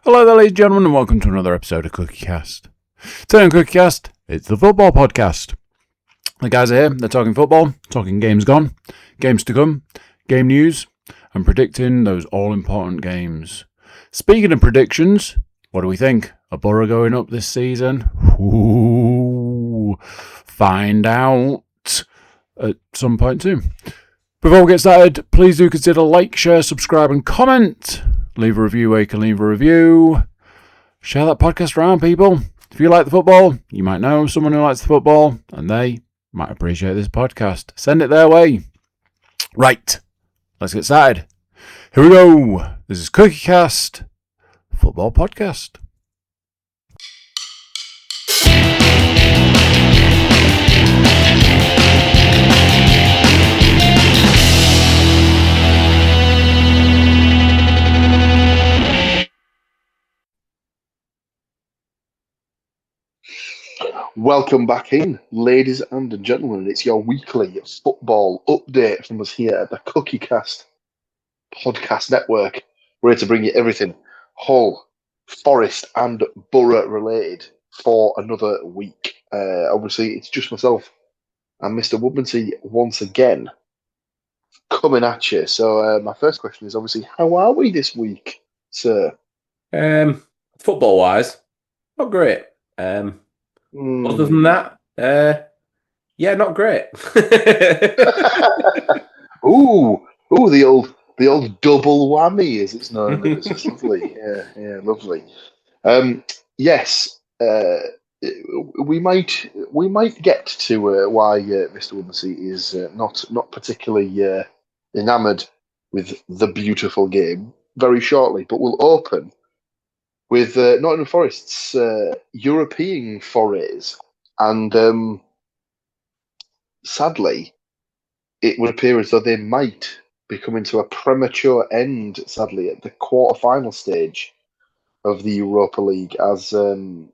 Hello there, ladies and gentlemen, and welcome to another episode of CookieCast. Today on CookieCast, it's the football podcast. The guys are here, they're talking football, talking games gone, games to come, game news, and predicting those all-important games. Speaking of predictions, what do we think? A Borough going up this season? Ooh, find out at some point too. Before we get started, please do consider like, share, subscribe, and comment. Leave a review where you can leave a review. Share that podcast around, people. If you like the football, you might know someone who likes the football, and they might appreciate this podcast. Send it their way. Right, let's get started. Here we go. This is CookieCast, football podcast. Welcome back in, ladies and gentlemen. It's your weekly football update from us here at the CookieCast podcast network. We're here to bring you everything Hull, Forest and Borough related for another week. Obviously, it's just myself and Mr. Woodmansey once again coming at you. So my first question is obviously, how are we this week, sir? Football-wise, not great. Other than that, not great. Ooh, the old double whammy, as it's known. It's just lovely. Yeah, lovely. Yes, we might get to why Mr. Woodmansey is not particularly enamoured with the beautiful game very shortly, but we'll open with Nottingham Forest's European forays. And sadly, it would appear as though they might be coming to a premature end, sadly, at the quarter-final stage of the Europa League, as they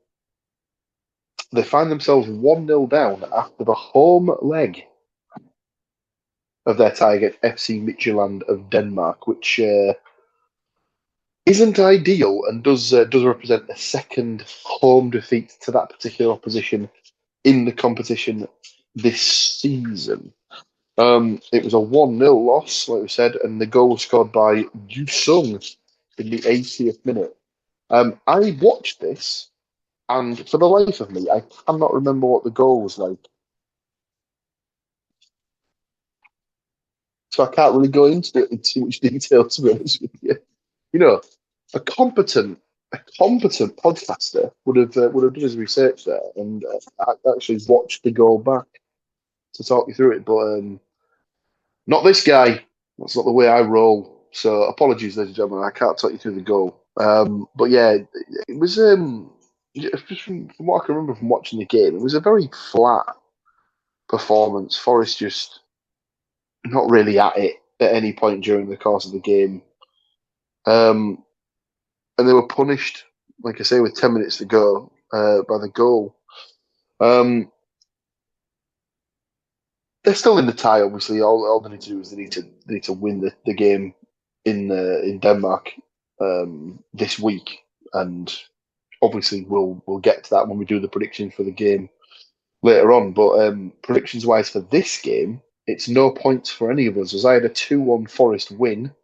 find themselves 1-0 down after the home leg of their tie against FC Midtjylland of Denmark, which isn't ideal and does represent a second home defeat to that particular opposition in the competition this season. It was a 1-0 loss, like we said, and the goal was scored by Yu Sung in the 80th minute. I watched this, and for the life of me, I cannot remember what the goal was like. So I can't really go into it in too much detail, to be honest with you. You know, a competent podcaster would have done his research there and actually watched the goal back to talk you through it. But not this guy. That's not the way I roll. So apologies, ladies and gentlemen. I can't talk you through the goal. But yeah, it was just from what I can remember from watching the game, it was a very flat performance. Forest just not really at it at any point during the course of the game. And they were punished, like I say, with 10 minutes to go by the goal. They're still in the tie, obviously. All they need to do is they need to win the game in Denmark this week, and obviously we'll get to that when we do the predictions for the game later on. But predictions wise for this game, it's no points for any of us, as I had a 2-1 Forest win.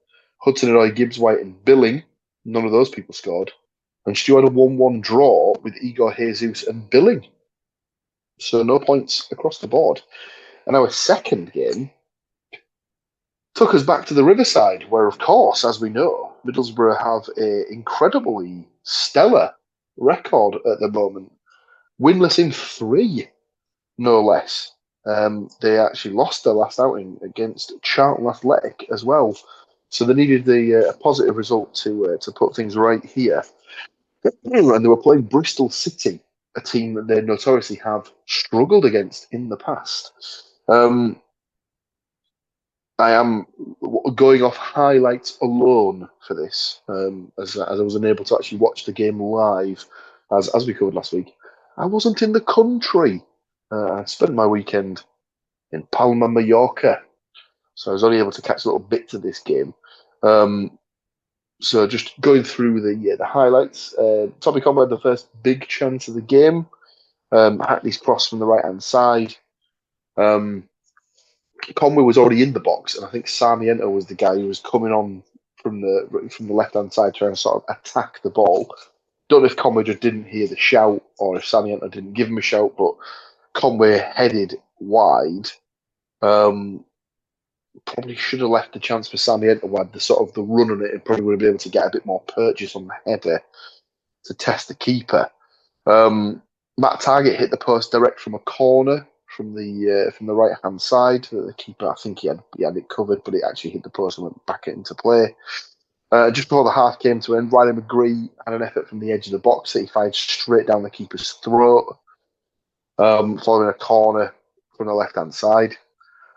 Hudson-Odoi, Gibbs-White, and Billing. None of those people scored. And Stuart had a 1-1 draw with Igor Jesus and Billing. So no points across the board. And our second game took us back to the Riverside, where, of course, as we know, Middlesbrough have an incredibly stellar record at the moment. Winless in 3, no less. They actually lost their last outing against Charlton Athletic as well. So they needed a positive result to put things right here. And they were playing Bristol City, a team that they notoriously have struggled against in the past. I am going off highlights alone for this, as I was unable to actually watch the game live, as we covered last week. I wasn't in the country. I spent my weekend in Palma, Mallorca. So I was only able to catch little bits of this game. So just going through the highlights. Tommy Conway had the first big chance of the game. Hackney's cross from the right-hand side. Conway was already in the box, and I think Sarmiento was the guy who was coming on from the left-hand side trying to sort of attack the ball. Don't know if Conway just didn't hear the shout or if Sarmiento didn't give him a shout, but Conway headed wide. Probably should have left the chance for Sarmiento who had the run on it and probably would have been able to get a bit more purchase on the header to test the keeper. Matt Target hit the post direct from a corner from the right hand side. The keeper, I think he had it covered, but it actually hit the post and went back into play. Just before the half came to end, Riley McGree had an effort from the edge of the box that he fired straight down the keeper's throat, following a corner from the left hand side.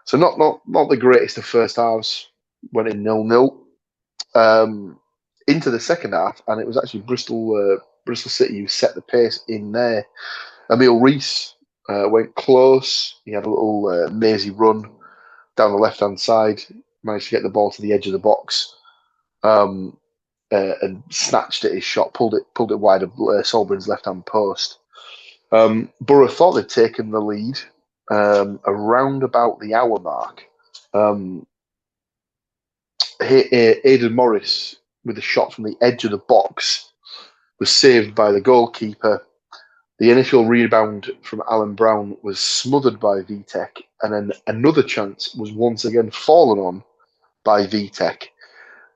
So not the greatest of first halves. Went in 0-0 into the second half, and it was actually Bristol City who set the pace in there. Emile Rees went close. He had a little mazy run down the left hand side, managed to get the ball to the edge of the box, and snatched at his shot, pulled it wide of Solbrin's left hand post. Borough thought they'd taken the lead around about the hour mark. Aidan Morris, with a shot from the edge of the box, was saved by the goalkeeper. The initial rebound from Alan Brown was smothered by VTech, and then another chance was once again fallen on by VTech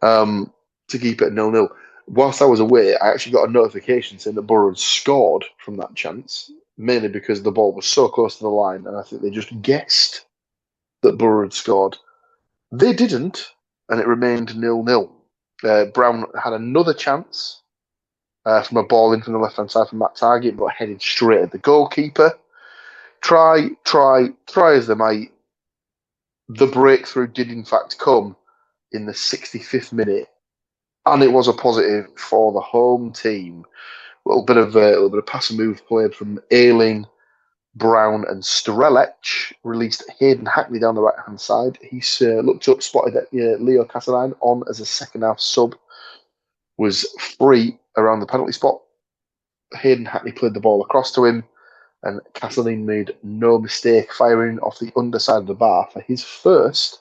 to keep it 0-0. Whilst I was away, I actually got a notification saying that Borough had scored from that chance, mainly because the ball was so close to the line, and I think they just guessed that Borough had scored. They didn't, and it remained 0-0. Brown had another chance from a ball in from the left-hand side from Matt Target, but headed straight at the goalkeeper. Try as they might, the breakthrough did in fact come in the 65th minute, and it was a positive for the home team. A little bit of pass and move played from Ayling, Brown, and Strelec. Released Hayden Hackney down the right hand side. He looked up, spotted that Leo Catalan on as a second half sub was free around the penalty spot. Hayden Hackney played the ball across to him, and Catalan made no mistake, firing off the underside of the bar for his first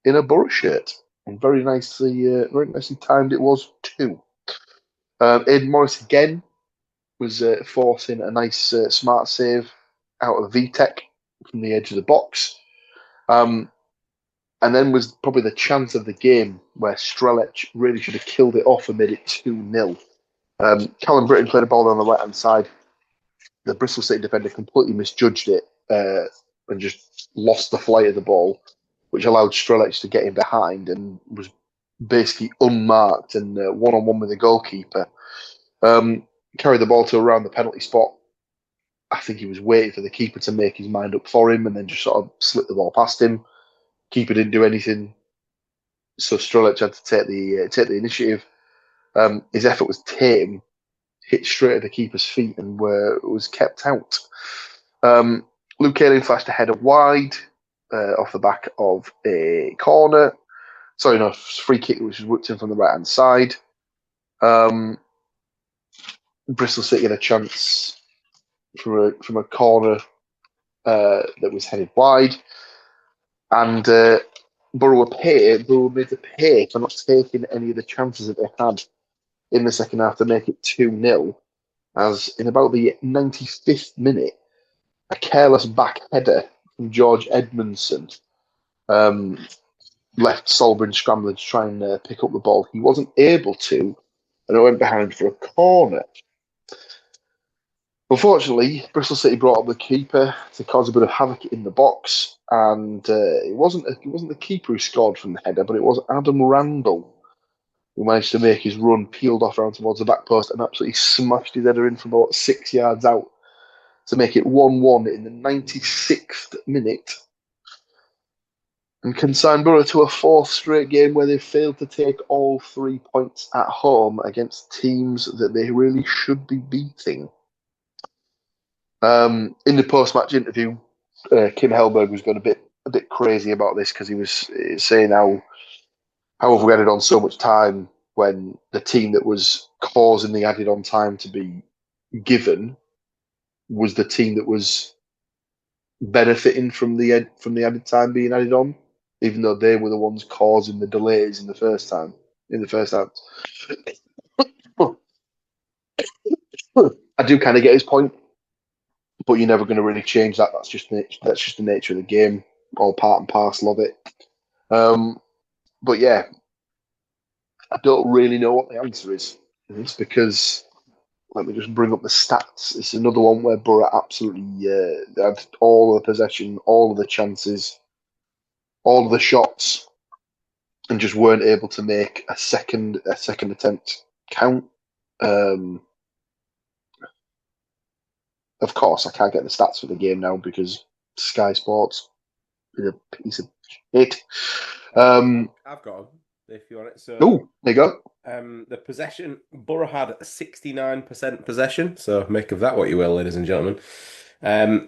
in a Borough shirt. And very nicely timed it was too. Aidan Morris again was forcing a nice smart save out of VTech from the edge of the box. And then was probably the chance of the game where Strelec really should have killed it off and made it 2-0. Callum Britton played a ball on the right-hand side. The Bristol City defender completely misjudged it and just lost the flight of the ball, which allowed Strelec to get in behind and was basically unmarked and one-on-one with the goalkeeper. Carried the ball to around the penalty spot. I think he was waiting for the keeper to make his mind up for him and then just sort of slip the ball past him. Keeper didn't do anything, so Strelec had to take the initiative. His effort was tame, hit straight at the keeper's feet and was kept out. Luke Ayling flashed a header wide off the back of a corner. Sorry, no, free kick which was whipped in from the right hand side. Bristol City had a chance from a corner that was headed wide, and Borough made to pay for not taking any of the chances that they had in the second half to make it 2-0, as in about the 95th minute, a careless back header from George Edmondson left Solbrin scrambling to try and pick up the ball. He wasn't able to, and it went behind for a corner. Unfortunately, Bristol City brought up the keeper to cause a bit of havoc in the box, and it wasn't the keeper who scored from the header, but it was Adam Randall who managed to make his run, peeled off around towards the back post, and absolutely smashed his header in from about 6 yards out to make it 1-1 in the 96th minute, and consign Borough to a fourth straight game where they failed to take all 3 points at home against teams that they really should be beating. In the post-match interview, Kim Hellberg was going a bit crazy about this because he was saying how have we added on so much time when the team that was causing the added on time to be given was the team that was benefiting from the added time being added on, even though they were the ones causing the delays in the first half. I do kind of get his point, but you're never going to really change that. That's just the nature of the game, all part and parcel of it. But yeah, I don't really know what the answer is. It's because let me just bring up the stats. It's another one where Borough absolutely had all of the possession, all of the chances, all of the shots, and just weren't able to make a second attempt count. Of course, I can't get the stats for the game now because Sky Sports is a piece of shit. I've got them if you want it. So, there you go. The possession, Borough had 69% possession. So make of that what you will, ladies and gentlemen. Here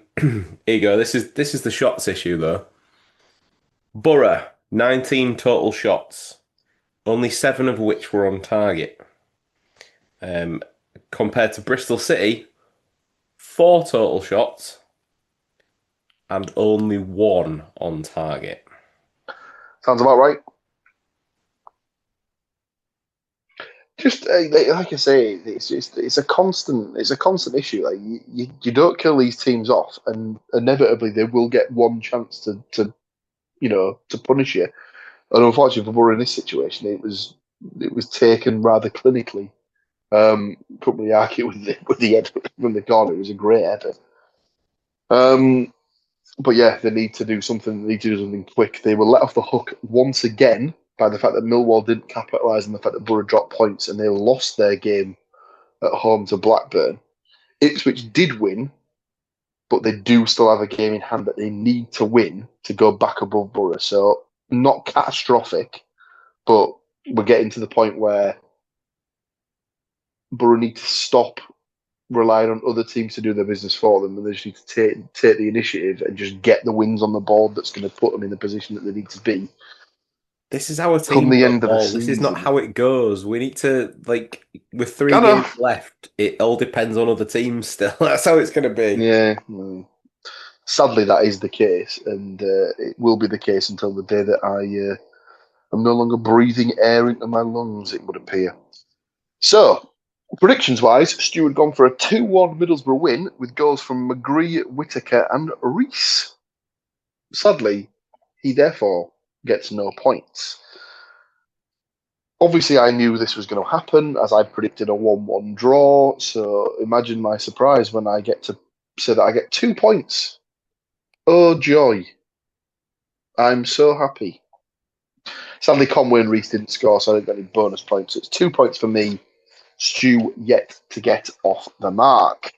you go. This is the shots issue though. Borough 19 total shots, only 7 of which were on target. Compared to Bristol City, 4 total shots and only 1 on target. Sounds about right. Just like I say, it's a constant issue. Like you don't kill these teams off, and inevitably they will get one chance to punish you. And unfortunately for Borough in this situation, it was taken rather clinically. Couldn't really argue with the head from the corner. It was a great header. But yeah, they need to do something. They need to do something quick. They were let off the hook once again by the fact that Millwall didn't capitalise on the fact that Borough dropped points and they lost their game at home to Blackburn. Ipswich did win, but they do still have a game in hand that they need to win to go back above Borough. So not catastrophic, but we're getting to the point where Borough need to stop relying on other teams to do their business for them, and they just need to take the initiative and just get the wins on the board that's going to put them in the position that they need to be. This is our team. Come the end of the This is not season. how it goes. We need to, with 3 games left, it all depends on other teams still. That's how it's going to be. Yeah. Sadly, that is the case, and it will be the case until the day that I am no longer breathing air into my lungs, it would appear. So, predictions-wise, Stuart gone for a 2-1 Middlesbrough win with goals from McGree, Whittaker and Rees. Sadly, he therefore gets no points. Obviously, I knew this was going to happen as I predicted a 1-1 draw, so imagine my surprise when I get to say that I get 2 points. Oh, joy. I'm so happy. Sadly, Conway and Rees didn't score, so I didn't get any bonus points. It's 2 points for me. Stu yet to get off the mark.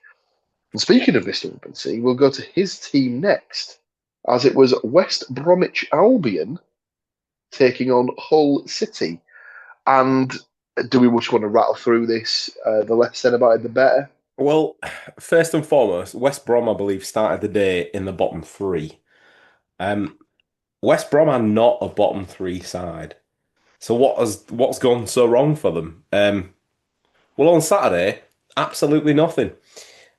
And speaking of Mr. Woodmansey, we'll go to his team next, as it was West Bromwich Albion taking on Hull City. And do we just want to rattle through this? The less said about it, the better. Well, first and foremost, West Brom, I believe, started the day in the bottom 3. West Brom are not a bottom 3 side. So what's gone so wrong for them? Well, on Saturday, absolutely nothing.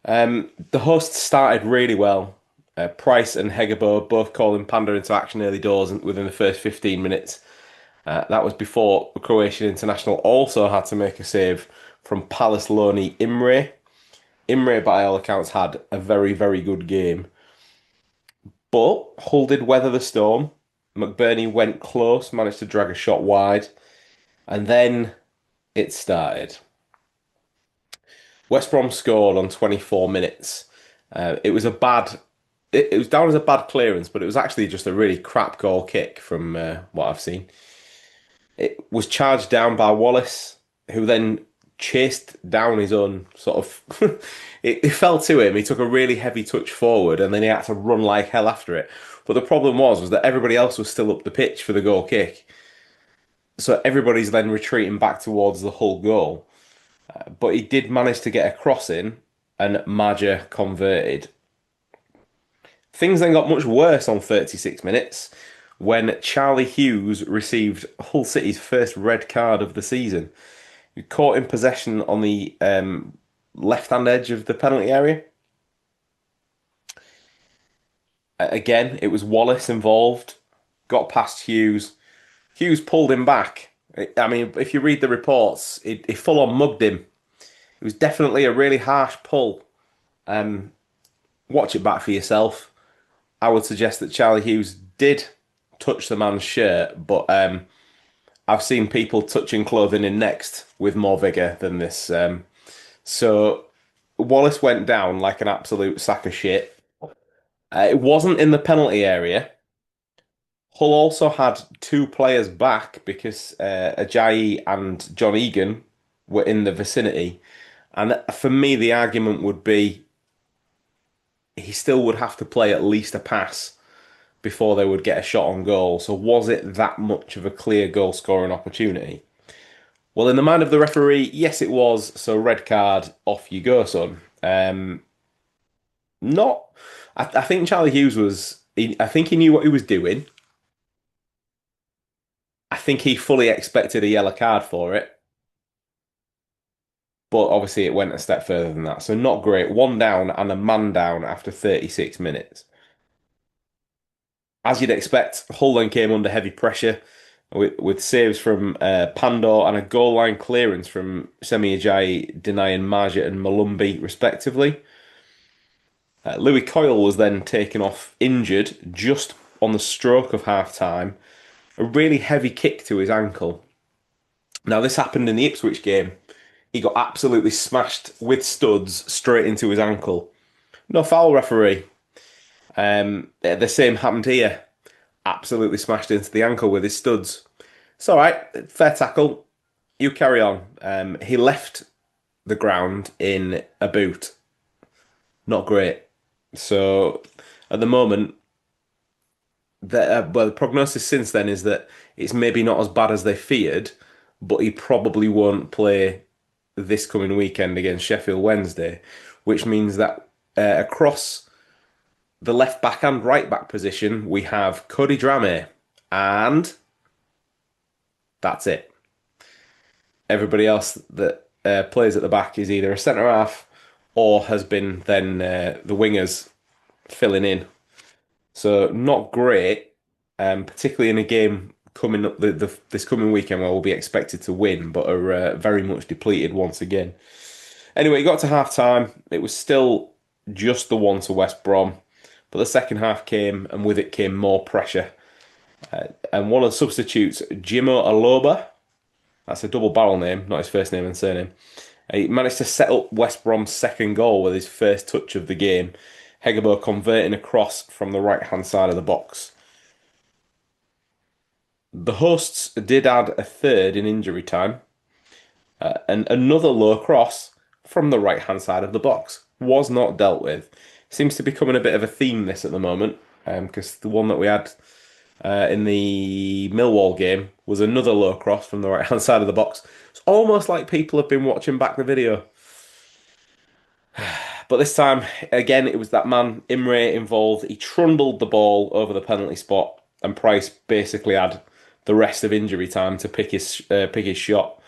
The hosts started really well. Price and Hegebo both calling Panda into action early doors within the first 15 minutes. That was before the Croatian international also had to make a save from Palace loanee Imre. Imre, by all accounts, had a very, very good game. But Hull did weather the storm. McBurney went close, managed to drag a shot wide. And then it started. West Brom scored on 24 minutes. It was it was down as a bad clearance, but it was actually just a really crap goal kick from what I've seen. It was charged down by Wallace, who then chased down his own sort of... it fell to him. He took a really heavy touch forward, and then he had to run like hell after it. But the problem was that everybody else was still up the pitch for the goal kick. So everybody's then retreating back towards the Hull goal. But he did manage to get a cross in, and Maja converted. Things then got much worse on 36 minutes when Charlie Hughes received Hull City's first red card of the season. He caught in possession on the left-hand edge of the penalty area. Again, it was Wallace involved. Got past Hughes. Hughes pulled him back. I mean, if you read the reports, he full-on mugged him. It was definitely a really harsh pull. Watch it back for yourself. I would suggest that Charlie Hughes did touch the man's shirt, but I've seen people touching clothing in next with more vigour than this. So Wallace went down like an absolute sack of shit. It wasn't in the penalty area. Hull also had two players back because Ajayi and John Egan were in the vicinity. And for me, the argument would be he still would have to play at least a pass before they would get a shot on goal. So was it that much of a clear goal scoring opportunity? Well, in the mind of the referee, yes, it was. So red card, off you go, son. Not. I think Charlie Hughes was. I think he knew what he was doing. I think he fully expected a yellow card for it. But obviously it went a step further than that. So not great. One down and a man down after 36 minutes. As you'd expect, Hull then came under heavy pressure with saves from Pandor and a goal line clearance from Semi Ajayi denying Marja and Malumbi respectively. Louis Coyle was then taken off injured just on the stroke of half-time. A really heavy kick to his ankle. Now this happened in the Ipswich game. He got absolutely smashed with studs straight into his ankle. No foul, referee. The same happened here. Absolutely smashed into the ankle with his studs. It's all right. Fair tackle. You carry on. He left the ground in a boot. Not great. So at the moment, the prognosis since then is that it's maybe not as bad as they feared, but he probably won't play this coming weekend against Sheffield Wednesday, which means that across the left back and right back position, we have Cody Drameh, and that's it. Everybody else that plays at the back is either a centre half or has been then the wingers filling in. So not great, particularly in a game coming up this coming weekend where we'll be expected to win, but are very much depleted once again. Anyway, it got to half time. It was still just the one to West Brom, but the second half came, and with it came more pressure. And one of the substitutes, Jimo Aloba, that's a double barrel name, not his first name and surname. He managed to set up West Brom's second goal with his first touch of the game. Hegebo converting a cross from the right-hand side of the box. The hosts did add a third in injury time, and another low cross from the right-hand side of the box was not dealt with. Seems to be becoming a bit of a theme this at the moment, because the one that we had in the Millwall game was another low cross from the right-hand side of the box. It's almost like people have been watching back the video. But this time, again, it was that man, Imre, involved. He trundled the ball over the penalty spot, and Price basically had the rest of injury time to pick his shot.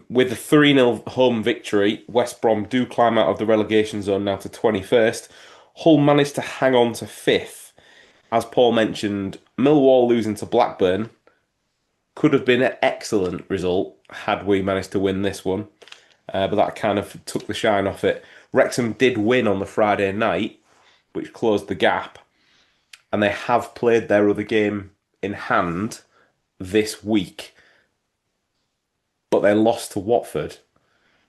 With the 3-0 home victory, West Brom do climb out of the relegation zone now to 21st. Hull managed to hang on to 5th. As Paul mentioned, Millwall losing to Blackburn could have been an excellent result had we managed to win this one. But that kind of took the shine off it. Wrexham did win on the Friday night, which closed the gap. And they have played their other game in hand this week. But they lost to Watford.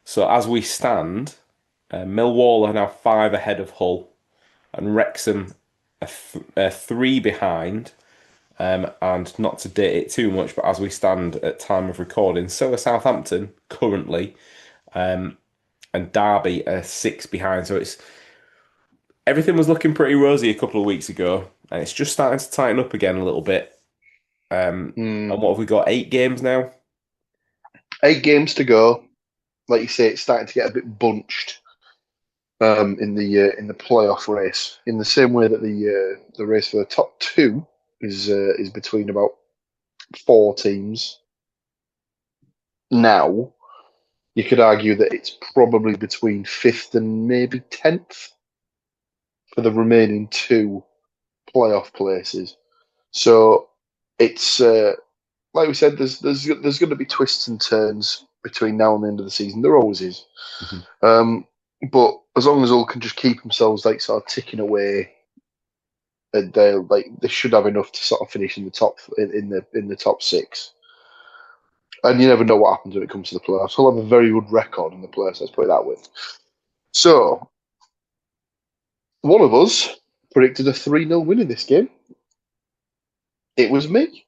So as we stand, Millwall are now 5 ahead of Hull. And Wrexham are 3 behind. And not to date it too much, but as we stand at time of recording, so are Southampton currently. And Derby are 6 behind. So everything was looking pretty rosy a couple of weeks ago. And it's just starting to tighten up again a little bit. And what have we got? 8 games now? 8 games to go. Like you say, it's starting to get a bit bunched in the playoff race. In the same way that the race for the top 2 is between about 4 teams. Now, you could argue that it's probably between 5th and maybe 10th for the remaining 2 playoff places. So it's like we said, there's going to be twists and turns between now and the end of the season. There always is. But as long as all can just keep themselves like sort of ticking away, they should have enough to sort of finish in the top in the top 6. And you never know what happens when it comes to the playoffs. He'll have a very good record in the playoffs, let's put it that way. So, one of us predicted a 3-0 win in this game. It was me.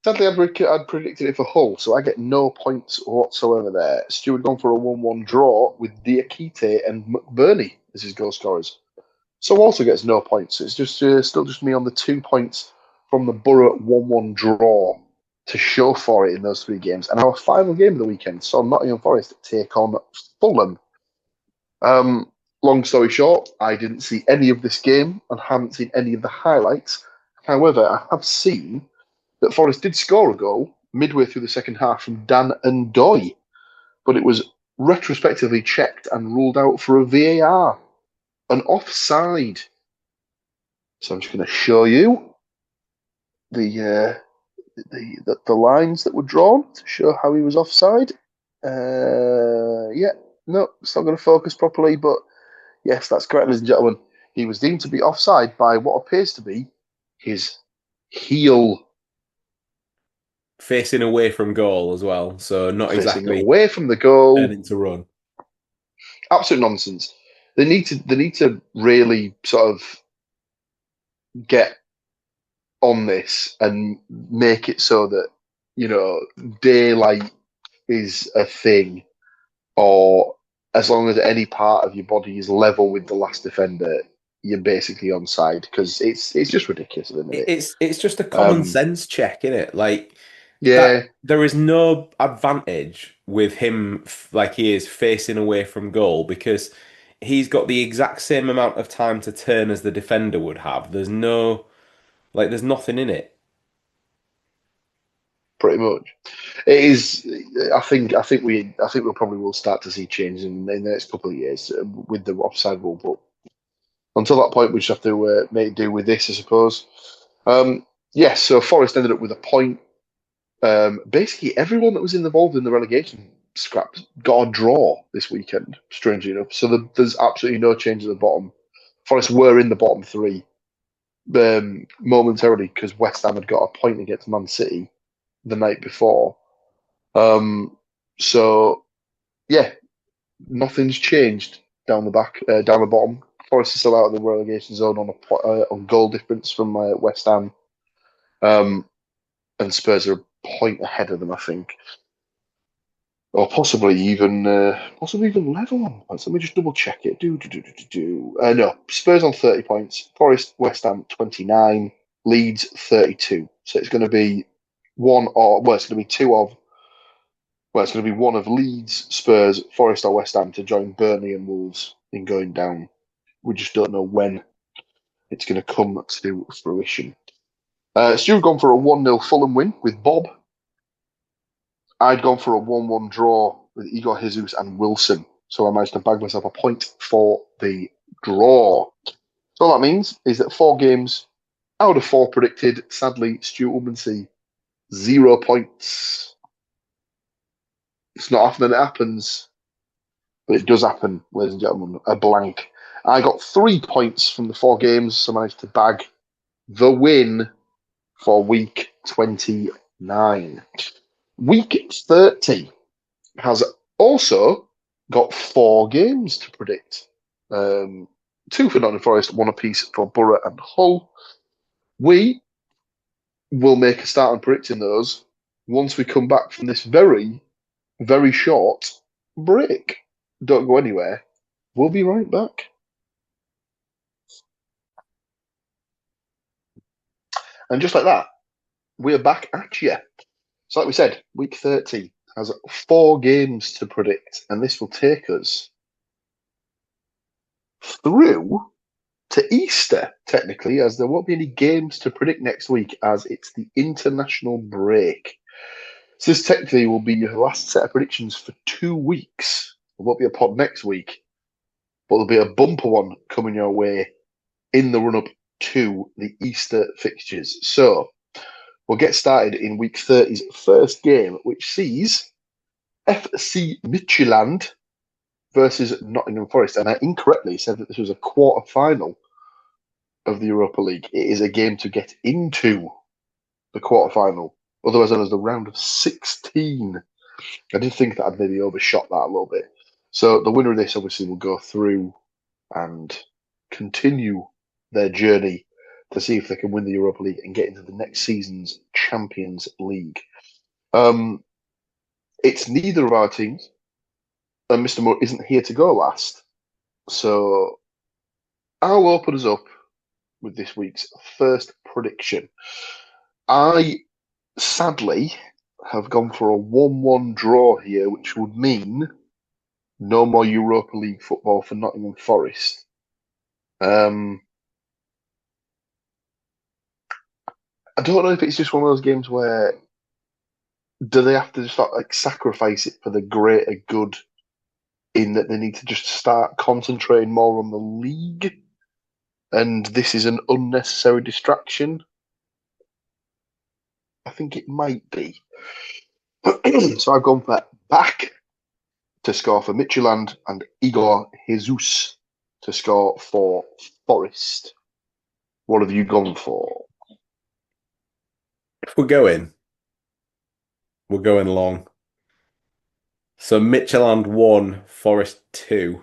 Sadly, I'd predicted it for Hull, so I get no points whatsoever there. Stuart gone for a 1-1 draw with Diakite and McBurney as his goal scorers. So also gets no points. It's just still just me on the 2 points from the Borough 1-1 draw to show for it in those 3 games. And our final game of the weekend saw Nottingham Forest take on Fulham. Long story short, I didn't see any of this game and haven't seen any of the highlights. However, I have seen that Forest did score a goal midway through the second half from Dan Ndoye, but it was retrospectively checked and ruled out for a VAR, an offside. So I'm just going to show you the lines that were drawn to show how he was offside. No, it's not going to focus properly, but yes, that's correct, ladies and gentlemen. He was deemed to be offside by what appears to be his heel. Facing away from goal as well, so not Facing exactly away from the goal. turning to run. Absolute nonsense. They need to really sort of get on this and make it so that, you know, daylight is a thing, or as long as any part of your body is level with the last defender, you're basically onside, because it's just ridiculous, isn't it? It's just a common sense check, isn't it? Like, yeah, there is no advantage with him like he is facing away from goal, because he's got the exact same amount of time to turn as the defender would have. There's nothing in it. pretty much. It is. I think we probably will start to see changes in the next couple of years with the offside rule, but until that point, we just have to make do with this, I suppose. Yes, so Forest ended up with a point. Basically, everyone that was involved in the relegation scrap got a draw this weekend, strangely enough. So there's absolutely no change at the bottom. Forest were in the bottom 3 momentarily because West Ham had got a point against Man City the night before. So, yeah, nothing's changed down the bottom. Forest is still out of the relegation zone on goal difference from West Ham, and Spurs are a point ahead of them, I think, or possibly even level on points. Let me just double check it. No, Spurs on 30 points. Forest, West Ham 29, Leeds 32. So it's going to be it's going to be one of Leeds, Spurs, Forest, or West Ham to join Burnley and Wolves in going down. We just don't know when it's going to come to fruition. Stuart gone for a 1-0 Fulham win with Bob. I'd gone for a 1-1 draw with Igor Jesus and Wilson. So I managed to bag myself a point for the draw. So all that means is that 4 games out of 4 predicted. Sadly, Stuart Woodmansey, 0 points. It's not often that it happens, but it does happen, ladies and gentlemen. A blank. I got 3 points from the 4 games, so I managed to bag the win for week 29. Week 30 has also got 4 games to predict. 2 for Nottingham Forest, 1 apiece for Borough and Hull. We will make a start on predicting those once we come back from this very, very short break. Don't go anywhere. We'll be right back. And just like that, we're back at you. So like we said, week 30 has 4 games to predict, and this will take us through to Easter, technically, as there won't be any games to predict next week as it's the international break. So this technically will be your last set of predictions for 2 weeks. There won't be a pod next week, but there'll be a bumper one coming your way in the run-up to the Easter fixtures. So we'll get started in week 30's first game, which sees FC Midtjylland versus Nottingham Forest. And I incorrectly said that this was a quarter-final of the Europa League. It is a game to get into the quarter-final, otherwise known as the round of 16. I did think that I'd maybe overshot that a little bit. So the winner of this obviously will go through and continue their journey to see if they can win the Europa League and get into the next season's Champions League. It's neither of our teams, and Mr. Moore isn't here to go last. So I'll open us up with this week's first prediction. I sadly have gone for a 1-1 draw here, which would mean no more Europa League football for Nottingham Forest. I don't know if it's just one of those games where do they have to just sacrifice it for the greater good, in that they need to just start concentrating more on the league, and this is an unnecessary distraction. I think it might be. So I've gone for back to score for Midtjylland and Igor Jesus to score for Forest. What have you gone for? If we're going long. So Midtjylland 1, Forest 2.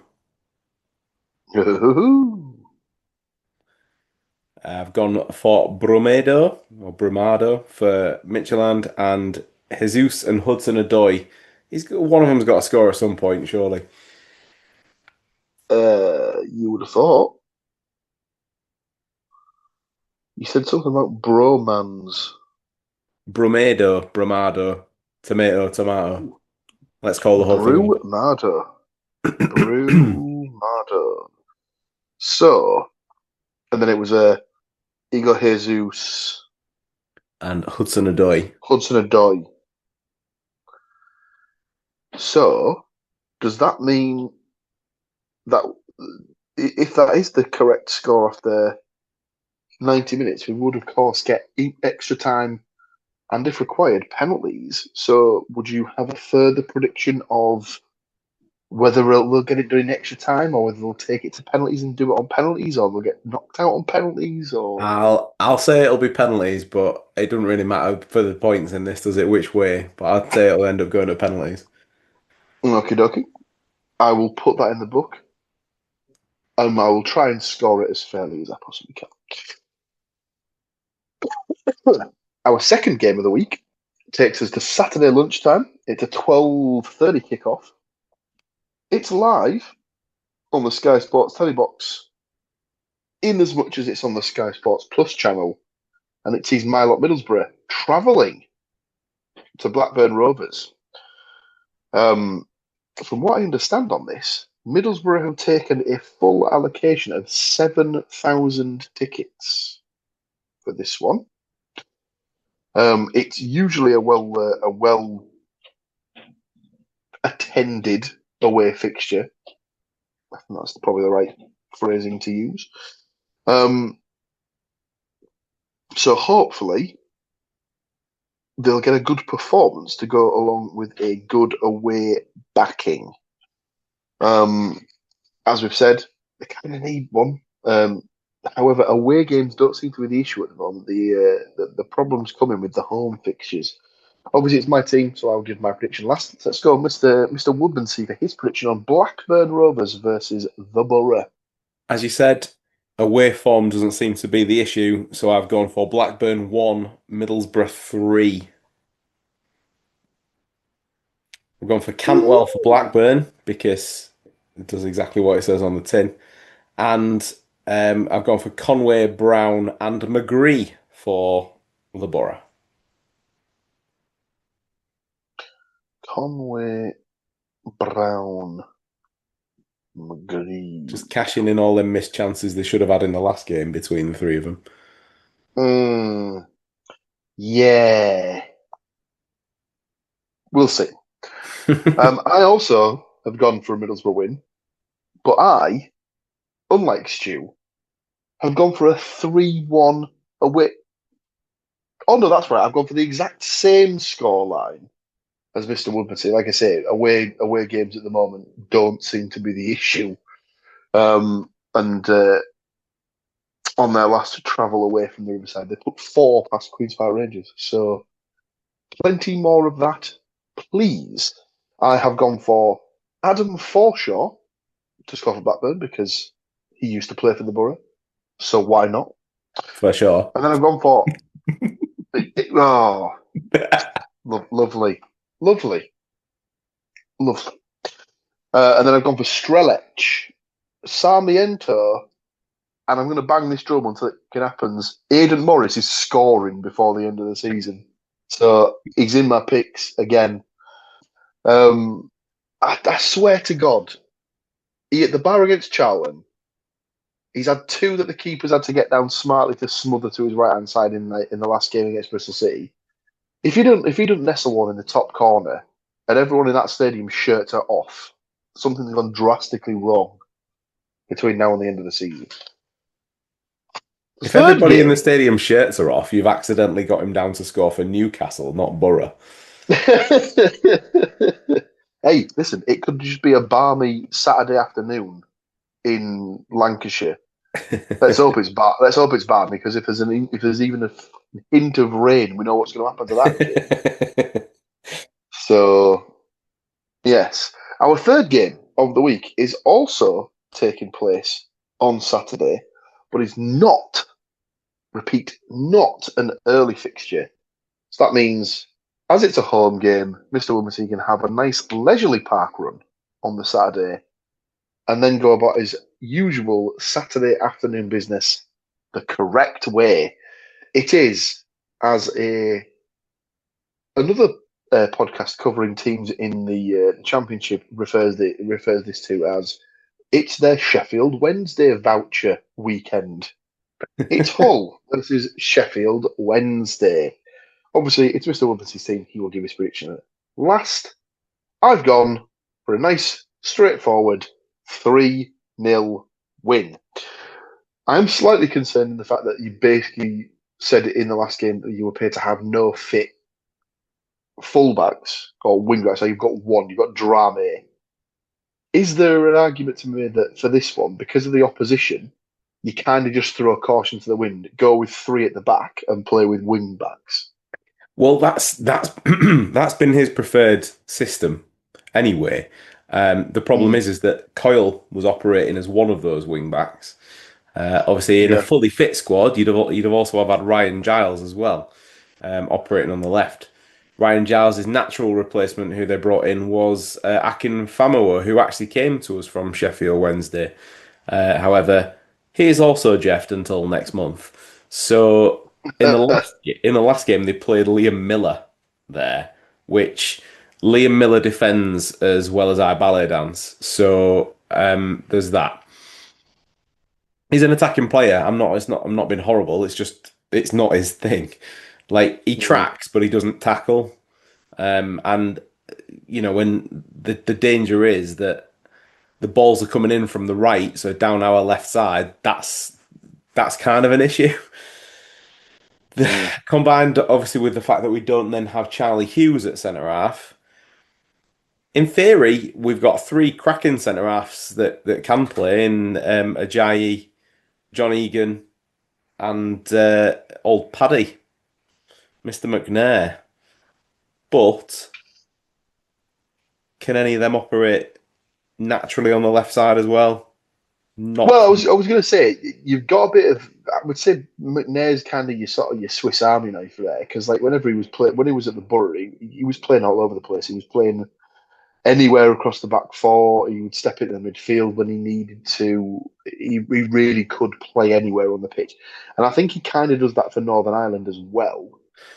I've gone for Brumado for Midtjylland, and Jesus and Hudson-Odoi. One of them's got to score at some point, surely. You would have thought. You said something about bromans. Brumado, tomato. Let's call the whole thing. Brumado. So, and then it was Igor Jesus and Hudson-Odoi. So, does that mean that if that is the correct score after 90 minutes, we would, of course, get extra time and, if required, penalties? So, would you have a further prediction of whether they'll get it during extra time, or whether they'll take it to penalties and do it on penalties, or they'll get knocked out on penalties? Or I'll say it'll be penalties, but it doesn't really matter for the points in this, does it? Which way? But I'd say it'll end up going to penalties. Okie dokie. I will put that in the book, and I will try and score it as fairly as I possibly can. Our second game of the week takes us to Saturday lunchtime. It's a 12:30 kickoff. It's live on the Sky Sports Telly Box, in as much as it's on the Sky Sports Plus channel, and it sees Mylott Middlesbrough travelling to Blackburn Rovers. From what I understand on this, Middlesbrough have taken a full allocation of 7,000 tickets for this one. It's usually a well attended away fixture. I think that's probably the right phrasing to use. So hopefully they'll get a good performance to go along with a good away backing. As we've said, they kind of need one. However, away games don't seem to be the issue at the moment. The problem's coming with the home fixtures. Obviously, it's my team, so I'll give my prediction last. Let's go, Mr. Woodmansey, for his prediction on Blackburn Rovers versus the Borough. As you said, away form doesn't seem to be the issue, so I've gone for Blackburn 1, Middlesbrough 3. We've gone for Cantwell for Blackburn because it does exactly what it says on the tin. And I've gone for Conway, Brown, and McGree for the Borough. Conway, Brown, Agreed. Just cashing in all them missed chances they should have had in the last game between the three of them. Yeah. We'll see. I also have gone for a Middlesbrough win, but I, unlike Stu, have gone for a 3-1 away. Oh no, that's right. I've gone for the exact same scoreline as Mr. Woodmansey. Like I say, away games at the moment don't seem to be the issue. And on their last travel away from the Riverside, they put 4 past Queen's Park Rangers. So plenty more of that, please. I have gone for Adam Forshaw to score for Blackburn because he used to play for the Borough. So why not? For sure. And then I've gone for lovely. And then I've gone for Strelec, Sarmiento, and I'm going to bang this drum until it happens. Aidan Morris is scoring before the end of the season, so he's in my picks again. I swear to God, he hit the bar against Charlton. He's had 2 that the keepers had to get down smartly to smother to his right hand side in the last game against Bristol City. If he doesn't nestle one in the top corner, and everyone in that stadium shirts are off, something's gone drastically wrong between now and the end of the season. If everybody in the stadium shirts are off, you've accidentally got him down to score for Newcastle, not Borough. Hey, listen, it could just be a balmy Saturday afternoon in Lancashire. Let's hope it's balmy, because if there's even a hint of rain, we know what's going to happen to that game. So, yes, our third game of the week is also taking place on Saturday, but it's not an early fixture. So that means, as it's a home game, Mr. Woodmansey can have a nice leisurely park run on the Saturday and then go about his usual Saturday afternoon business the correct way. It is, as another podcast covering teams in the Championship refers this to as, it's their Sheffield Wednesday voucher weekend. It's Hull versus Sheffield Wednesday. Obviously, it's Mr. Woodmansey's team. He will give his prediction. Last, I've gone for a nice, straightforward 3-0 win. I'm slightly concerned in the fact that you basically said in the last game that you appear to have no fit fullbacks or wingbacks. So you've got one. You've got Drame. Is there an argument to be made that for this one, because of the opposition, you kind of just throw caution to the wind, go with 3 at the back and play with wing backs? Well, that's that's been his preferred system anyway. The problem is that Coyle was operating as one of those wing backs. Obviously, in a fully fit squad, you'd have also have had Ryan Giles as well, operating on the left. Ryan Giles' natural replacement, who they brought in, was Akin Famowo, who actually came to us from Sheffield Wednesday. However, he is also jeffed until next month. So in the last game, they played Liam Miller there, which Liam Miller defends as well as I ballet dance. So there's that. He's an attacking player. I'm not being horrible. It's just it's not his thing. Like, he tracks, but he doesn't tackle. And you know, when the danger is that the balls are coming in from the right, so down our left side, that's kind of an issue. Combined, obviously, with the fact that we don't then have Charlie Hughes at centre half. In theory, we've got 3 cracking centre halves that can play in Ajayi, John Egan, and old Paddy, Mr. McNair. But can any of them operate naturally on the left side as well? Not. Well, I was going to say, you've got a bit of, I would say McNair's kind of your Swiss Army knife there, because like whenever he was when he was at the Borough, he was playing all over the place. He was playing anywhere across the back 4. He would step into the midfield when he needed to. He really could play anywhere on the pitch, and I think he kind of does that for Northern Ireland as well.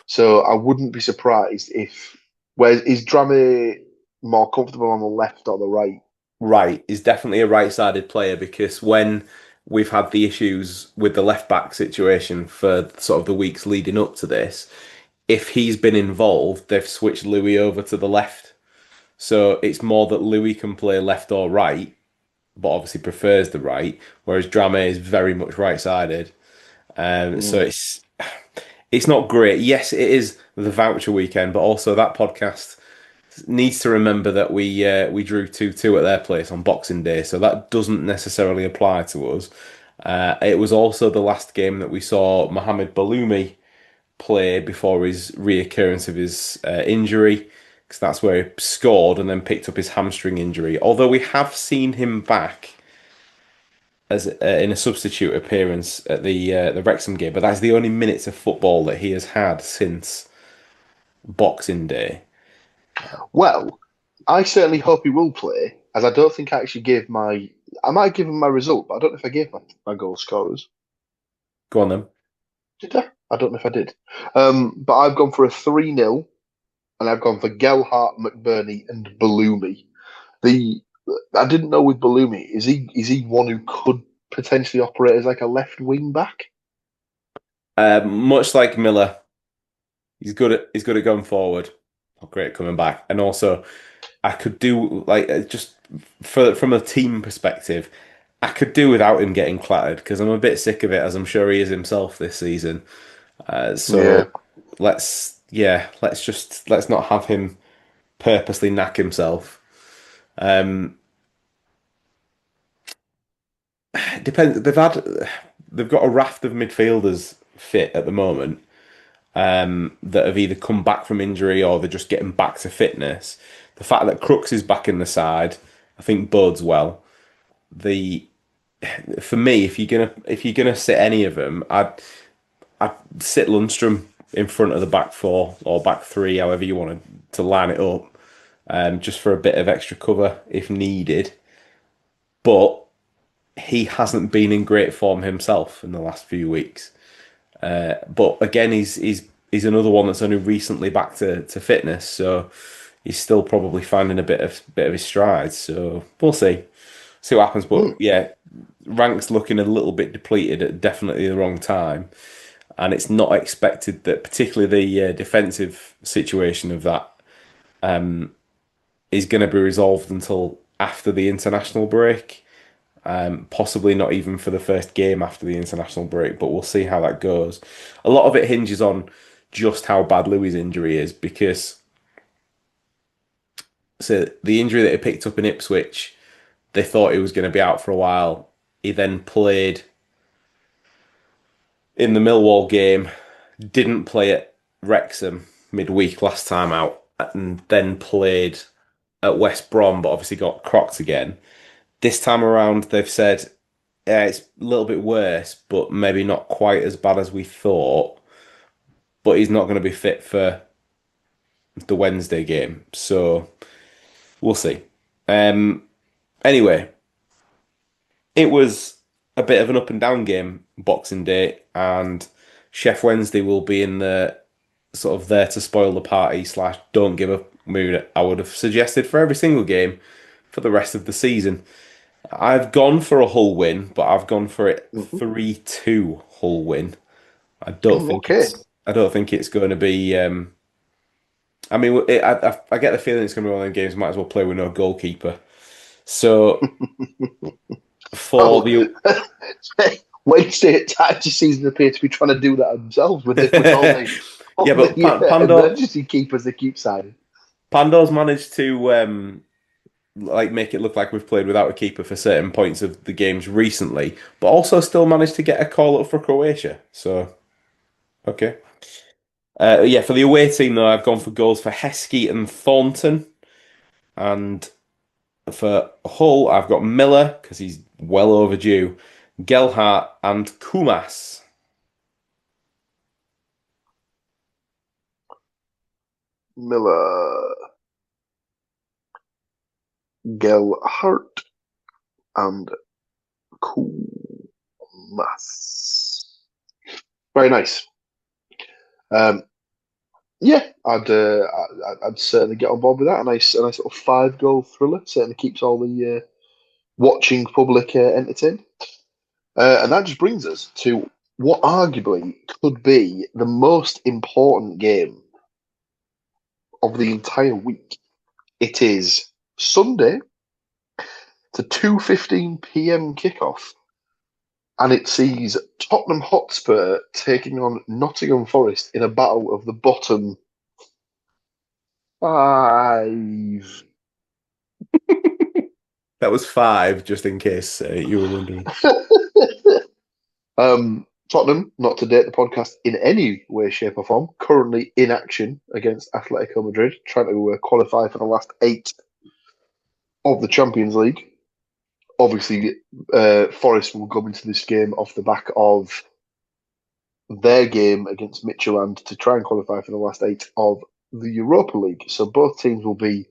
So I wouldn't be surprised if, is Drame more comfortable on the left or the right right is definitely a right-sided player because when we've had the issues with the left-back situation for sort of the weeks leading up to this, if he's been involved, they've switched Louis over to the left. So it's more that Louis can play left or right, but obviously prefers the right, whereas Drame is very much right-sided. So Mm. it's not great. Yes, it is the voucher weekend, but also that podcast needs to remember that we drew 2-2 at their place on Boxing Day, so that doesn't necessarily apply to us. It was also the last game that we saw Mohamed Baloumi play before his reoccurrence of his injury, because that's where he scored and then picked up his hamstring injury. Although we have seen him back as in a substitute appearance at the Wrexham game, but that's the only minutes of football that he has had since Boxing Day. Well, I certainly hope he will play, as I don't think I actually gave my. I might give him my result, but I don't know if I gave my goal scorers. Go on then. Did I? I don't know if I did. But I've gone for a 3-0, and I've gone for Gelhart, McBurney, and Balloomy. The I didn't know with Balloomy, is he one who could potentially operate as like a left wing back? Much like Miller, he's good at going forward. Not great at coming back, and also I could do like just from a team perspective, I could do without him getting clattered because I'm a bit sick of it, as I'm sure he is himself this season. Yeah. So let's not have him purposely knack himself. Um, it depends. They've got a raft of midfielders fit at the moment that have either come back from injury or they're just getting back to fitness. The fact that Crooks is back in the side, I think bodes well. The For me, if you're gonna sit any of them, I'd sit Lundstrom in front of the back four or back three, however you want to line it up, just for a bit of extra cover if needed. But he hasn't been in great form himself in the last few weeks. But again, he's another one that's only recently back to fitness, so he's still probably finding a bit of his stride. So we'll see what happens. But Hmm. yeah, rank's looking a little bit depleted at definitely the wrong time, and it's not expected that particularly the defensive situation of that is going to be resolved until after the international break. Possibly not even for the first game after the international break, but we'll see how that goes. A lot of it hinges on just how bad Louis' injury is, because so the injury that he picked up in Ipswich, they thought he was going to be out for a while. He then played in the Millwall game, didn't play at Wrexham midweek last time out, and then played at West Brom, but obviously got crocked again. This time around, they've said it's a little bit worse, but maybe not quite as bad as we thought. But he's not going to be fit for the Wednesday game, so we'll see. Anyway, it was a bit of an up and down game, Boxing Day, and Chef Wednesday will be in the sort of there to spoil the party slash don't give a mood. I would have suggested for every single game for the rest of the season. I've gone for a Hull win, but I've gone for it Mhm. 3-2 Hull win. I don't Oh, think okay. it's going to be. I mean, I get the feeling it's going to be one of the games. Might as well play with no goalkeeper. So for Well, the Wednesday at times this season appear to be trying to do that themselves with all yeah, but the emergency keepers they keep signing. Pando's managed to like make it look like we've played without a keeper for certain points of the games recently, but also still managed to get a call up for Croatia. So okay. Yeah, for the away team though, I've gone for goals for Heskey and Thornton, and for Hull, I've got Miller because he's well overdue, Gelhart and Kumas. Miller, Gelhart, and Kumas. Very nice. Um, Yeah, I'd certainly get on board with that. A nice sort of 5 goal thriller certainly keeps all the watching public entertained. And that just brings us to what arguably could be the most important game of the entire week. It is Sunday. It's a 2:15 p.m. kickoff, and it sees Tottenham Hotspur taking on Nottingham Forest in a battle of the bottom five. That was 5, just in case you were wondering. Tottenham, not to date the podcast in any way, shape, or form, currently in action against Atletico Madrid, trying to qualify for the last 8 of the Champions League. Obviously, Forest will come into this game off the back of their game against Midtjylland to try and qualify for the last 8 of the Europa League. So both teams will be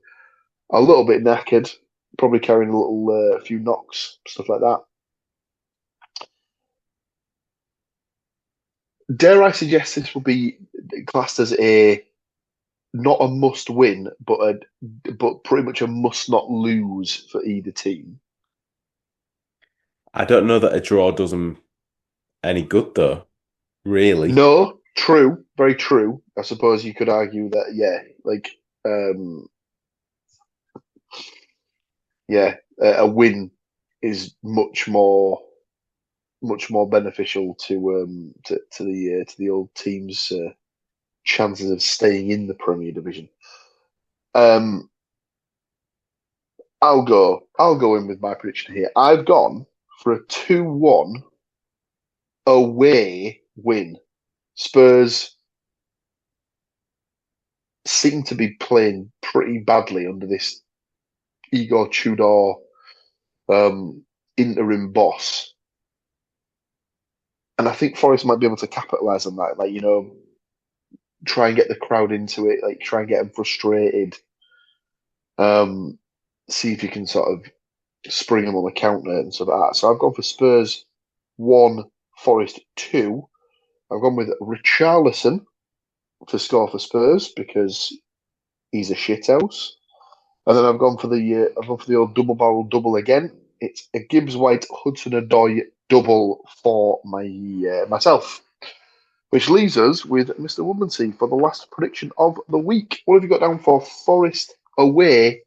a little bit knackered, probably carrying a little few knocks, stuff like that. Dare I suggest this will be classed as not a must win, but pretty much a must not lose for either team. I don't know that a draw does them any good, though, really. No, true, very true. I suppose you could argue that, a win is much more beneficial to the old team's chances of staying in the Premier Division. I'll go in with my prediction here. I've gone for a 2-1 away win. Spurs seem to be playing pretty badly under this Igor Tudor interim boss. And I think Forest might be able to capitalise on that. Try and get the crowd into it, try and get them frustrated. See if you can sort of spring them on the counter and stuff like that. So I've gone for Spurs 1, Forest 2. I've gone with Richarlison to score for Spurs because he's a shithouse. And then I've gone for the old double barrel double again. It's a Gibbs White Hudson-Odoi double for myself. Which leaves us with Mr. Woodmansey for the last prediction of the week. What have you got down for Forest away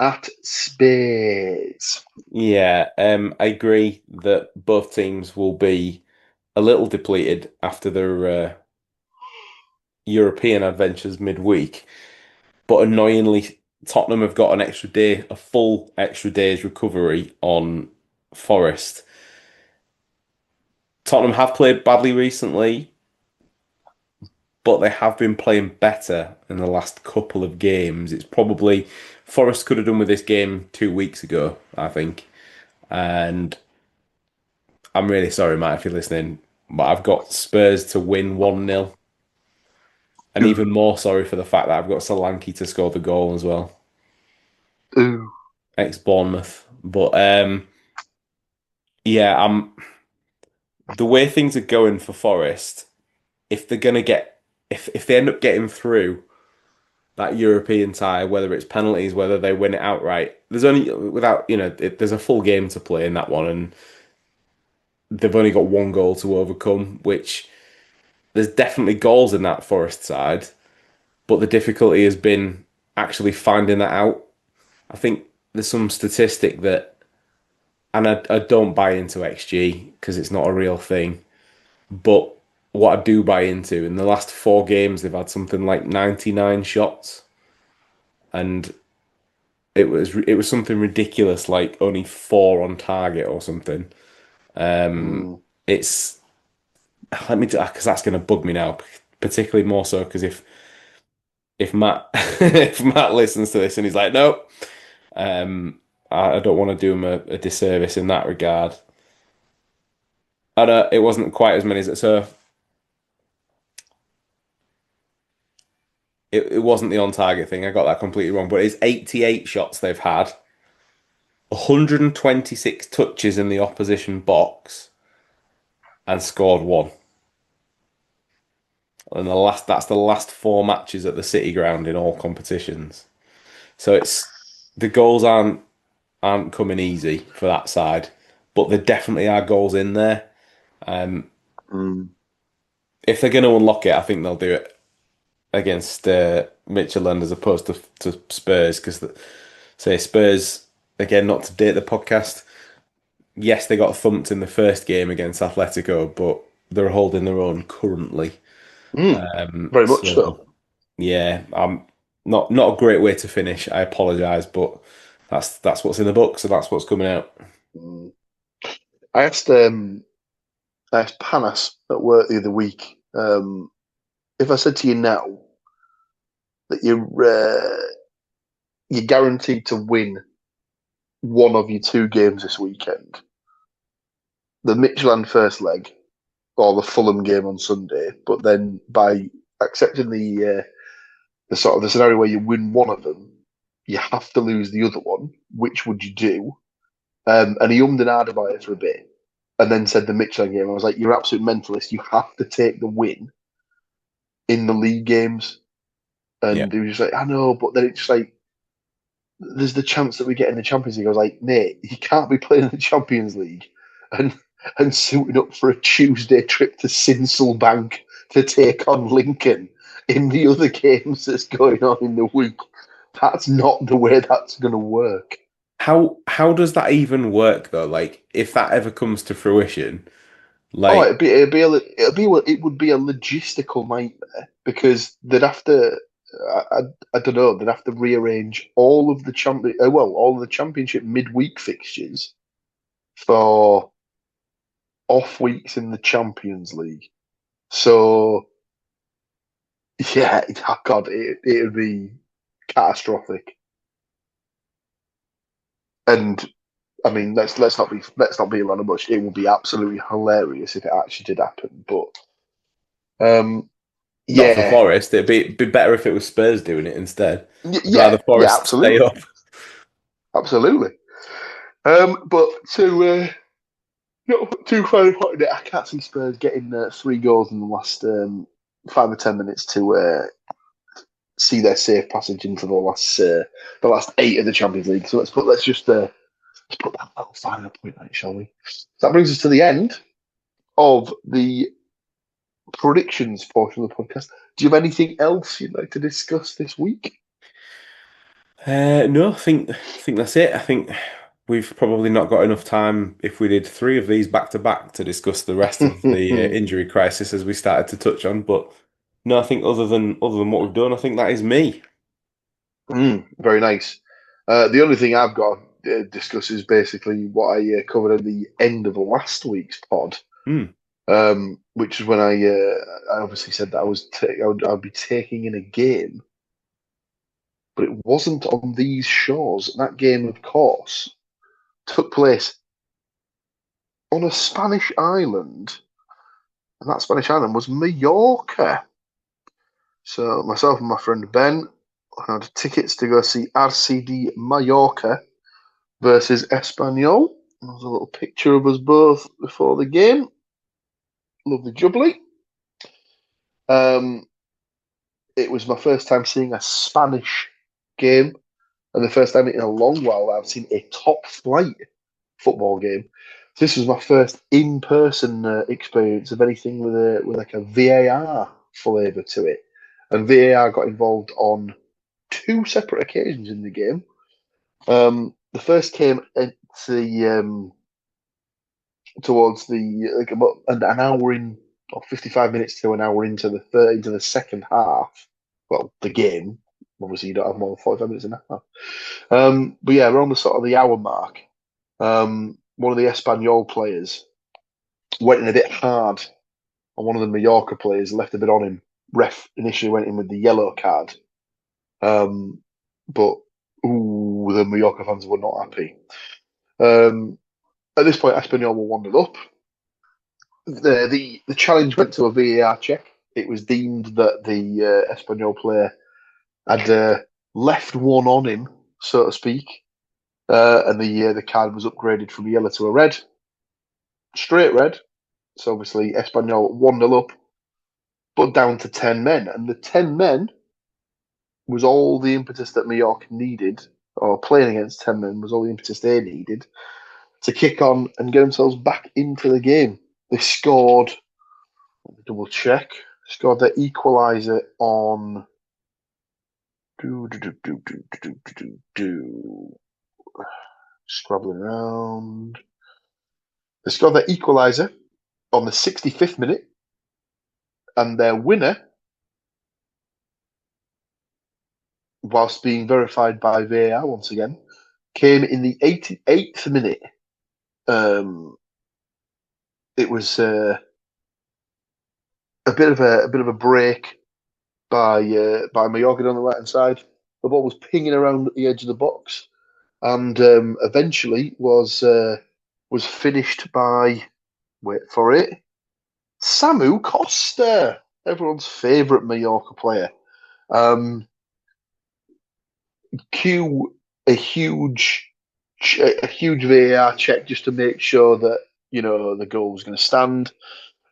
at Spurs? Yeah, I agree that both teams will be a little depleted after their European adventures midweek. But annoyingly, Tottenham have got a full extra day's recovery on Forest. Tottenham have played badly recently, but they have been playing better in the last couple of games. It's probably Forest could have done with this game 2 weeks ago, I think. And I'm really sorry, Matt, if you're listening, but I've got Spurs to win 1-0. And even more sorry for the fact that I've got Solanke to score the goal as well. Ooh. Ex-Bournemouth. But yeah, the way things are going for Forest, if they're gonna if they end up getting through that European tie, whether it's penalties, whether they win it outright, there's a full game to play in that one, and they've only got 1 goal to overcome, which there's definitely goals in that Forest side, but the difficulty has been actually finding that out. I think there's some statistic that, and I don't buy into XG because it's not a real thing, but what I do buy into, in the last 4 games, they've had something like 99 shots, and it was something ridiculous, like only 4 on target or something. It's because that's going to bug me now, particularly more so because if Matt if Matt listens to this and he's like, no, I don't want to do him a disservice in that regard. And it wasn't quite as many as it. So it wasn't the on target thing. I got that completely wrong. But it's 88 shots they've had, 126 touches in the opposition box, and scored 1. and that's the last 4 matches at the City Ground in all competitions. So the goals aren't coming easy for that side, but there definitely are goals in there. If they're going to unlock it, I think they'll do it against Midtjylland as opposed to Spurs, because say Spurs, again, not to date the podcast, yes, they got thumped in the first game against Atletico, but they're holding their own currently. Very much so. Yeah, not a great way to finish. I apologise, but that's what's in the book, so that's what's coming out. I asked Panas at work the other week, if I said to you now that you're guaranteed to win one of your 2 games this weekend, the Midtjylland first leg or the Fulham game on Sunday, but then by accepting the sort of the scenario where you win one of them, you have to lose the other one, which would you do? And he ummed and ahed about it for a bit, and then said the Midtjylland game. I was like, "You're an absolute mentalist. You have to take the win in the league games." And he was just like, "I know," but then it's just like, there's the chance that we get in the Champions League. I was like, "Mate, you can't be playing in the Champions League and suiting up for a Tuesday trip to Sinselbank to take on Lincoln in the other games that's going on in the week." That's not the way that's going to work. How does that even work though? Like, if that ever comes to fruition, like, it would be a logistical nightmare, because they'd have to, I don't know, they'd have to rearrange all of the championship midweek fixtures for off weeks in the Champions League. So yeah, oh God, it would be catastrophic. And I mean, let's not be around the bush. It would be absolutely hilarious if it actually did happen. But not for yeah, Forest. It'd be better if it was Spurs doing it instead. I'd yeah, rather Forest stay absolutely, up. absolutely. But to not put too far apart in it, I can't see Spurs getting 3 goals in the last 5 or 10 minutes to see their safe passage into the last 8 of the Champions League. So let's put that little final point on it, shall we? So that brings us to the end of the predictions portion of the podcast. Do you have anything else you'd like to discuss this week? No, I think that's it. I think we've probably not got enough time if we did 3 of these back to back to discuss the rest of the injury crisis as we started to touch on. But no, I think other than what we've done, I think that is me. Very nice. The only thing I've got to discuss is basically what I covered at the end of last week's pod, which is when I obviously said that I'd be taking in a game, but it wasn't on these shores. That game, of course, took place on a Spanish island, and that Spanish island was Mallorca. So myself and my friend Ben had tickets to go see RCD Mallorca versus Espanyol. There's a little picture of us both before the game. Lovely jubbly. It was my first time seeing a Spanish game, and the first time in a long while I've seen a top flight football game. This was my first in-person experience of anything with like a VAR flavour to it, and VAR got involved on 2 separate occasions in the game. The first came at towards about an hour in, or 55 minutes to an hour into the second half. Well, the game. Obviously, you don't have more than 45 minutes and a half. But yeah, around the sort of the hour mark, one of the Espanyol players went in a bit hard on one of the Mallorca players, left a bit on him. Ref initially went in with the yellow card, but the Mallorca fans were not happy. At this point, Espanyol were 1-0 up. The challenge went to a VAR check. It was deemed that the Espanyol player had left one on him, so to speak, and the card was upgraded from a yellow to a red, straight red. So obviously Espanyol 1-0 up. but down to 10 men. And the 10 men was all the impetus that Mallorca needed, or playing against 10 men was all the impetus they needed to kick on and get themselves back into the game. They scored, let me double check, scored their equaliser on. Scrabbling around. They scored their equaliser on the 65th minute, and their winner, whilst being verified by VAR once again, came in the 88th minute. It was a bit of a break by Mallorca on the right hand side. The ball was pinging around at the edge of the box, and eventually was finished by, wait for it, Samu Costa, everyone's favourite Mallorca player. Cue a huge VAR check just to make sure that the goal was going to stand.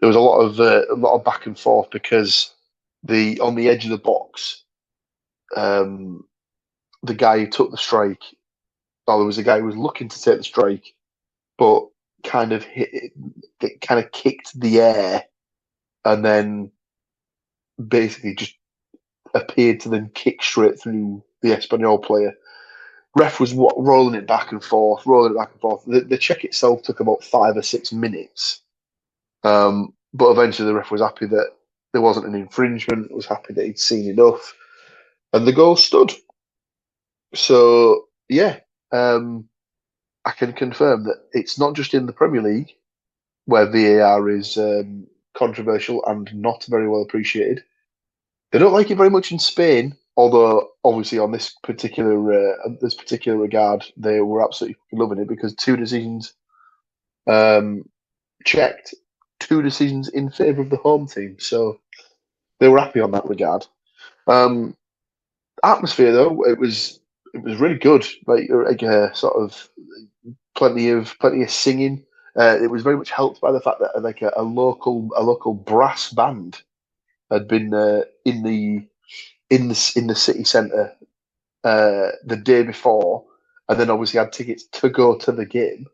There was a lot of back and forth because on the edge of the box, the guy who took the strike, well, there was a guy who was looking to take the strike, but kind of kicked the air, and then basically just appeared to then kick straight through the Espanyol player. Ref was rolling it back and forth. The check itself took about 5 or 6 minutes. But eventually the ref was happy that there wasn't an infringement, was happy that he'd seen enough, and the goal stood. So, yeah, I can confirm that it's not just in the Premier League where VAR is controversial and not very well appreciated. They don't like it very much in Spain, although obviously on this particular regard, they were absolutely loving it because 2 decisions checked, 2 decisions in favour of the home team, so they were happy on that regard. Atmosphere though, it was really good, like sort of plenty of singing. It was very much helped by the fact that like a local brass band had been in the city centre the day before, and then obviously had tickets to go to the game.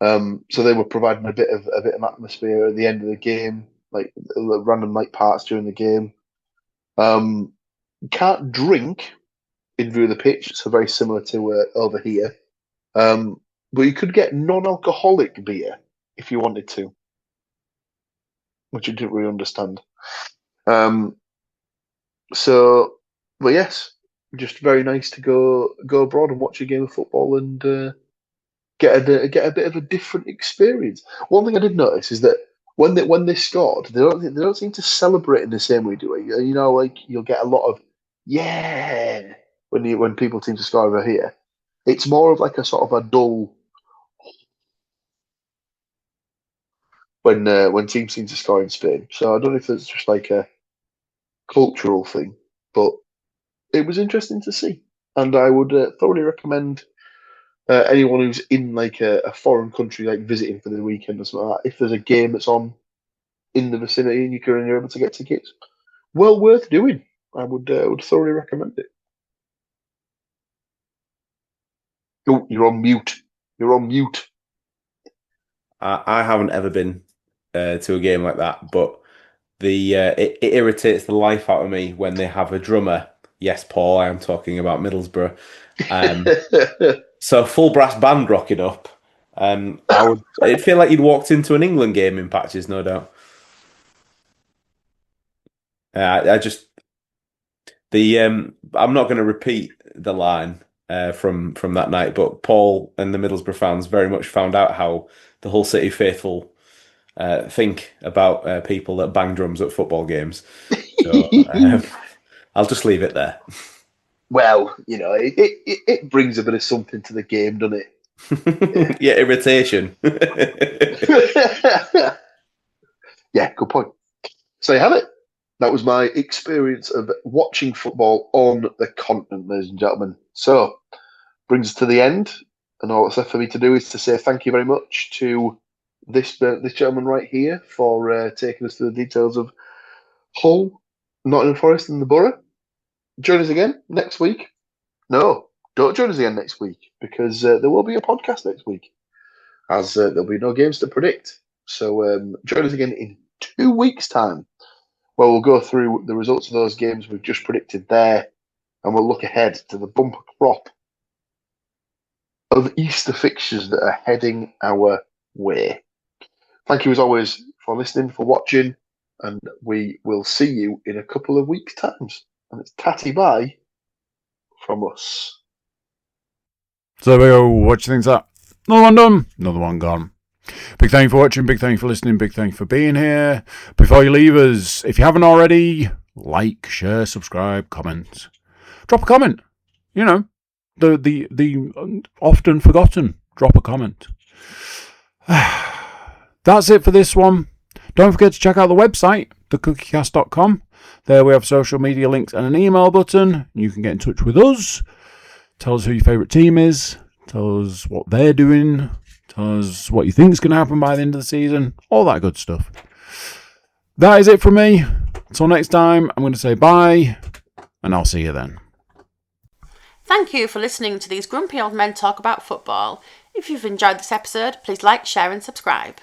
So they were providing a bit of atmosphere at the end of the game, like random night parts during the game. Can't drink in view of the pitch, so very similar to over here. But you could get non-alcoholic beer if you wanted to, which I didn't really understand. So, but yes, just very nice to go abroad and watch a game of football and get a bit of a different experience. One thing I did notice is that when they scored, they don't seem to celebrate in the same way, do they? Like you'll get a lot of yeah when people seem to score over here. It's more of like a sort of a dull when teams seem to score in Spain. So I don't know if it's just like a cultural thing, but it was interesting to see, and I would thoroughly recommend anyone who's in like a foreign country, like visiting for the weekend or something like that, if there's a game that's on in the vicinity and you're able to get tickets, well worth doing. I would thoroughly recommend it. Oh, you're on mute. You're on mute. I haven't ever been to a game like that, but it irritates the life out of me when they have a drummer. Yes, Paul, I am talking about Middlesbrough. So full brass band rocking up. It'd feel like you'd walked into an England game in patches, no doubt. I'm not going to repeat the line from that night, but Paul and the Middlesbrough fans very much found out how the Hull City faithful think about people that bang drums at football games. So I'll just leave it there. Well, it brings a bit of something to the game, doesn't it? Yeah, irritation. Yeah, good point. So you have it. That was my experience of watching football on the continent, ladies and gentlemen. So, brings us to the end, and all that's left for me to do is to say thank you very much to this gentleman right here for taking us through the details of Hull, Nottingham Forest and the Borough. Join us again next week. No, don't join us again next week because there will be a podcast next week as there'll be no games to predict. So join us again in 2 weeks' time where we'll go through the results of those games we've just predicted there and we'll look ahead to the bumper crop of Easter fixtures that are heading our way. Thank you as always for listening, for watching, and we will see you in a couple of weeks' times. And it's tatty bye from us. So there we go. What do you think's that? Another one done, another one gone. Big thank you for watching, big thank you for listening, big thank you for being here. Before you leave us, if you haven't already, like, share, subscribe, comment. Drop a comment. You know, the often forgotten, drop a comment. That's it for this one. Don't forget to check out the website, thecookiecast.com. There we have social media links and an email button. You can get in touch with us. Tell us who your favourite team is. Tell us what they're doing. Tell us what you think is going to happen by the end of the season. All that good stuff. That is it from me. Until next time, I'm going to say bye, and I'll see you then. Thank you for listening to these grumpy old men talk about football. If you've enjoyed this episode, please like, share and subscribe.